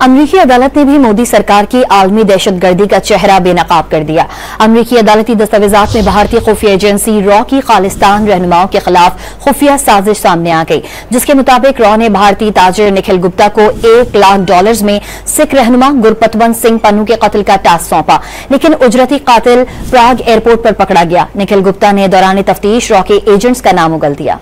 امریکی عدالت نے بھی مودی سرکار کی عالمی دہشت گردی کا چہرہ بے نقاب کر دیا۔ امریکی عدالتی دستاویزات میں بھارتی خفیہ ایجنسی را کی خالصتان رہنماؤں کے خلاف خفیہ سازش سامنے آ گئی، جس کے مطابق را نے بھارتی تاجر نکھل گپتا کو $1,00,000 میں سکھ رہنما گرپتونت سنگھ پنو کے قتل کا ٹاسک سونپا، لیکن اجرتی قاتل پراگ ایئرپورٹ پر پکڑا گیا۔ نکھل گپتا نے دوران تفتیش را کے ایجنٹس کا نام اگل دیا۔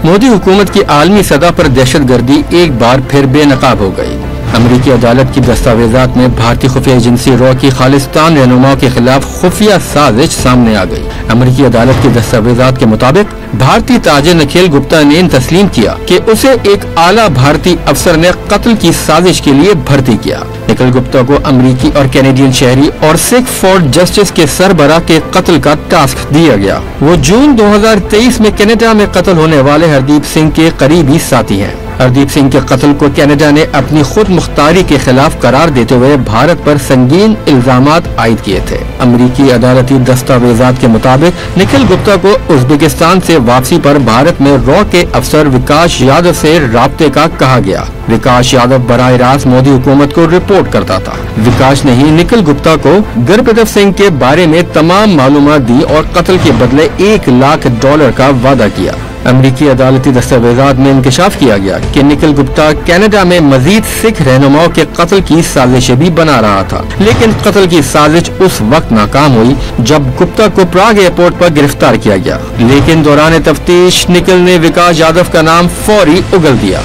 مودی حکومت کی عالمی سطح پر دہشت گردی ایک بار پھر بے نقاب ہو گئی۔ امریکی عدالت کی دستاویزات میں بھارتی خفیہ ایجنسی را کی خالصتان رہنماؤں کے خلاف خفیہ سازش سامنے آ گئی۔ امریکی عدالت کی دستاویزات کے مطابق بھارتی تاجر نکھل گپتا نے تسلیم کیا کہ اسے ایک اعلیٰ بھارتی افسر نے قتل کی سازش کے لیے بھرتی کیا۔ نکھل گپتا کو امریکی اور کینیڈین شہری اور سکھ فار جسٹس کے سربراہ کے قتل کا ٹاسک دیا گیا۔ وہ جون 2023 میں کینیڈا میں قتل ہونے والے ہردیپ سنگھ کے قریبی ساتھی ہیں۔ ہردیپ سنگھ کے قتل کو کینیڈا نے اپنی خود مختاری کے خلاف قرار دیتے ہوئے بھارت پر سنگین الزامات عائد کیے تھے۔ امریکی عدالتی دستاویزات کے مطابق نکھل گپتا کو ازبکستان سے واپسی پر بھارت میں را کے افسر وکاس یادو سے رابطے کا کہا گیا۔ وکاس یادو براہ راست مودی حکومت کو رپورٹ کرتا تھا۔ وکاس نے ہی نکھل گپتا کو گرپتونت سنگھ کے بارے میں تمام معلومات دی اور قتل کے بدلے $1,00,000 کا وعدہ کیا۔ امریکی عدالتی دستاویزات میں انکشاف کیا گیا کہ نکھل گپتا کینیڈا میں مزید سکھ رہنماؤں کے قتل کی سازشیں بھی بنا رہا تھا، لیکن قتل کی سازش اس وقت ناکام ہوئی جب گپتا کو پراگ ایئرپورٹ پر گرفتار کیا گیا، لیکن دوران تفتیش نکھل نے وکاس یادو کا نام فوری اگل دیا۔